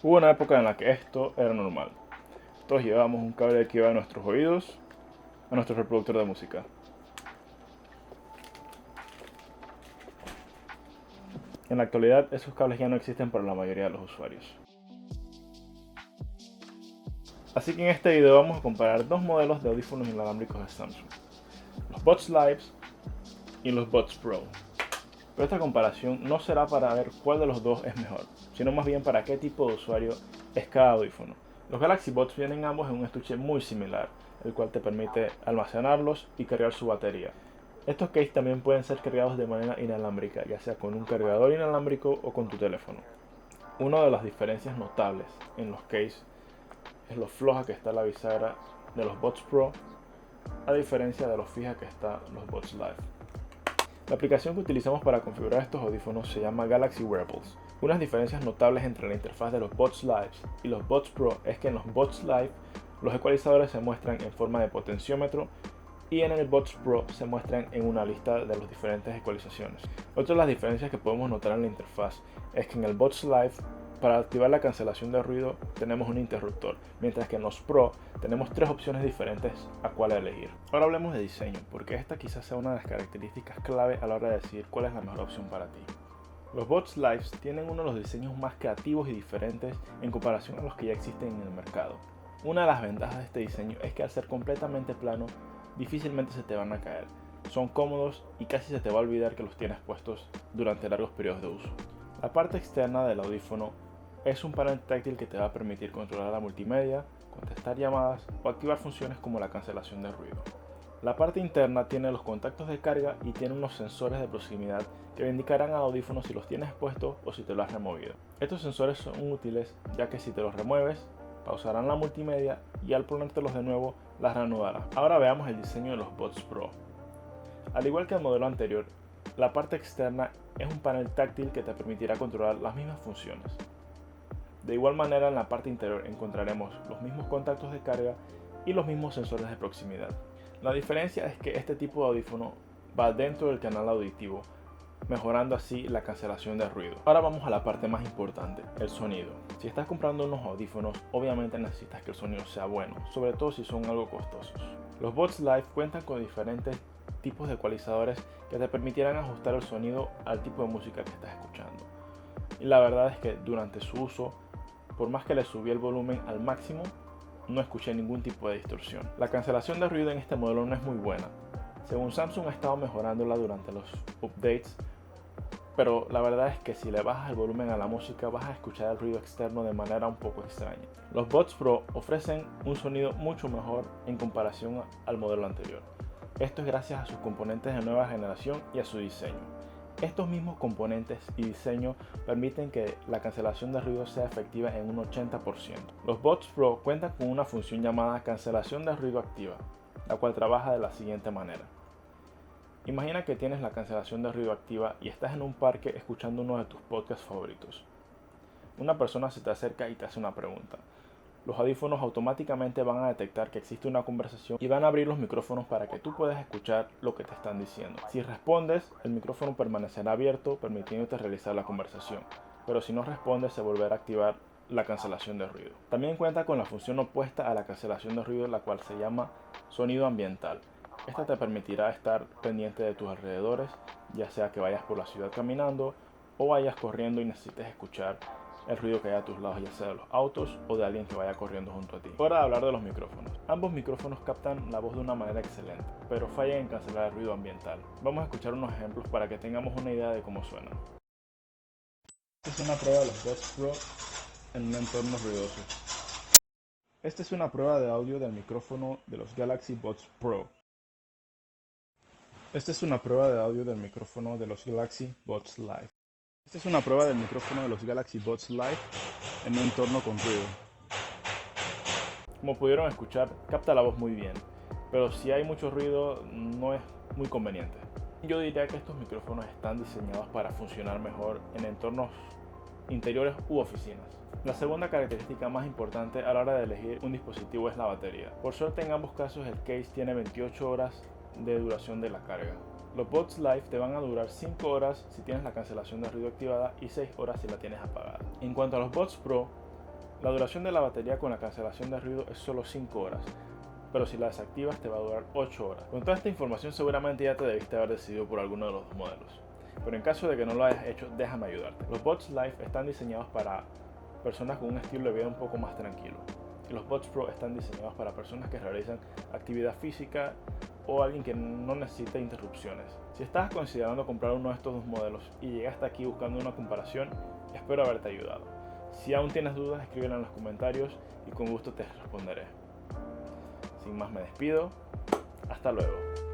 Hubo una época en la que esto era normal. Todos llevábamos un cable que iba a nuestros oídos, a nuestro reproductor de música. En la actualidad, esos cables ya no existen para la mayoría de los usuarios. Así que en este video vamos a comparar dos modelos de audífonos inalámbricos de Samsung, los Buds Live y los Buds Pro. Pero esta comparación no será para ver cuál de los dos es mejor, sino más bien para qué tipo de usuario es cada audífono. Los Galaxy Buds vienen ambos en un estuche muy similar, el cual te permite almacenarlos y cargar su batería. Estos case también pueden ser cargados de manera inalámbrica, ya sea con un cargador inalámbrico o con tu teléfono. Una de las diferencias notables en los case es lo floja que está la bisagra de los Buds Pro, a diferencia de lo fija que está los Buds Live. La aplicación que utilizamos para configurar estos audífonos se llama Galaxy Wearables. Unas diferencias notables entre la interfaz de los Buds Live y los Buds Pro es que en los Buds Live los ecualizadores se muestran en forma de potenciómetro y en el Buds Pro se muestran en una lista de las diferentes ecualizaciones. Otra de las diferencias que podemos notar en la interfaz es que en el Buds Live, para activar la cancelación de ruido tenemos un interruptor, mientras que en los Pro tenemos tres opciones diferentes a cuál elegir. Ahora hablemos de diseño, porque esta quizás sea una de las características clave a la hora de decidir cuál es la mejor opción para ti. Los Buds Live tienen uno de los diseños más creativos y diferentes en comparación a los que ya existen en el mercado. Una de las ventajas de este diseño es que al ser completamente plano, difícilmente se te van a caer. Son cómodos y casi se te va a olvidar que los tienes puestos durante largos periodos de uso. La parte externa del audífono es un panel táctil que te va a permitir controlar la multimedia, contestar llamadas o activar funciones como la cancelación de ruido. La parte interna tiene los contactos de carga y tiene unos sensores de proximidad que le indicarán al audífono si los tienes puestos o si te los has removido. Estos sensores son útiles ya que si te los remueves, pausarán la multimedia y al ponértelos de nuevo las reanudará. Ahora veamos el diseño de los Buds Pro. Al igual que el modelo anterior, la parte externa es un panel táctil que te permitirá controlar las mismas funciones. De igual manera, en la parte interior encontraremos los mismos contactos de carga y los mismos sensores de proximidad. La diferencia es que este tipo de audífono va dentro del canal auditivo, mejorando así la cancelación de ruido. Ahora vamos a la parte más importante, el sonido. Si estás comprando unos audífonos, obviamente necesitas que el sonido sea bueno, sobre todo si son algo costosos. Los Buds Live cuentan con diferentes tipos de ecualizadores que te permitirán ajustar el sonido al tipo de música que estás escuchando. Y la verdad es que durante su uso, por más que le subí el volumen al máximo, no escuché ningún tipo de distorsión. La cancelación de ruido en este modelo no es muy buena. Según Samsung ha estado mejorándola durante los updates, pero la verdad es que si le bajas el volumen a la música vas a escuchar el ruido externo de manera un poco extraña. Los Buds Pro ofrecen un sonido mucho mejor en comparación al modelo anterior. Esto es gracias a sus componentes de nueva generación y a su diseño. Estos mismos componentes y diseño permiten que la cancelación de ruido sea efectiva en un 80%. Los Buds Pro cuentan con una función llamada cancelación de ruido activa, la cual trabaja de la siguiente manera. Imagina que tienes la cancelación de ruido activa y estás en un parque escuchando uno de tus podcasts favoritos. Una persona se te acerca y te hace una pregunta. Los audífonos automáticamente van a detectar que existe una conversación y van a abrir los micrófonos para que tú puedas escuchar lo que te están diciendo. Si respondes, el micrófono permanecerá abierto permitiéndote realizar la conversación, pero si no respondes se volverá a activar la cancelación de ruido. También cuenta con la función opuesta a la cancelación de ruido, la cual se llama sonido ambiental. Esta te permitirá estar pendiente de tus alrededores, ya sea que vayas por la ciudad caminando o vayas corriendo y necesites escuchar el ruido que hay a tus lados, ya sea de los autos o de alguien que vaya corriendo junto a ti. Ahora de hablar de los micrófonos. Ambos micrófonos captan la voz de una manera excelente, pero fallan en cancelar el ruido ambiental. Vamos a escuchar unos ejemplos para que tengamos una idea de cómo suenan. Esta es una prueba de los Buds Pro en un entorno ruidoso. Esta es una prueba de audio del micrófono de los Galaxy Buds Pro. Esta es una prueba de audio del micrófono de los Galaxy Buds Live. Esta es una prueba del micrófono de los Galaxy Buds Live en un entorno con ruido. Como pudieron escuchar, capta la voz muy bien, pero si hay mucho ruido no es muy conveniente. Yo diría que estos micrófonos están diseñados para funcionar mejor en entornos interiores u oficinas. La segunda característica más importante a la hora de elegir un dispositivo es la batería. Por suerte en ambos casos el case tiene 28 horas de duración de la carga. Los Buds Live te van a durar 5 horas si tienes la cancelación de ruido activada y 6 horas si la tienes apagada. En cuanto a los Buds Pro, La duración de la batería con la cancelación de ruido es solo 5 horas, pero si la desactivas te va a durar 8 horas. Con toda esta información seguramente ya te debiste haber decidido por alguno de los dos modelos, pero en caso de que no lo hayas hecho, déjame ayudarte. Los Buds Live están diseñados para personas con un estilo de vida un poco más tranquilo, y los Buds Pro están diseñados para personas que realizan actividad física o alguien que no necesita interrupciones. Si estás considerando comprar uno de estos dos modelos y llegaste aquí buscando una comparación, espero haberte ayudado. Si aún tienes dudas, escríbelo en los comentarios y con gusto te responderé. Sin más me despido, hasta luego.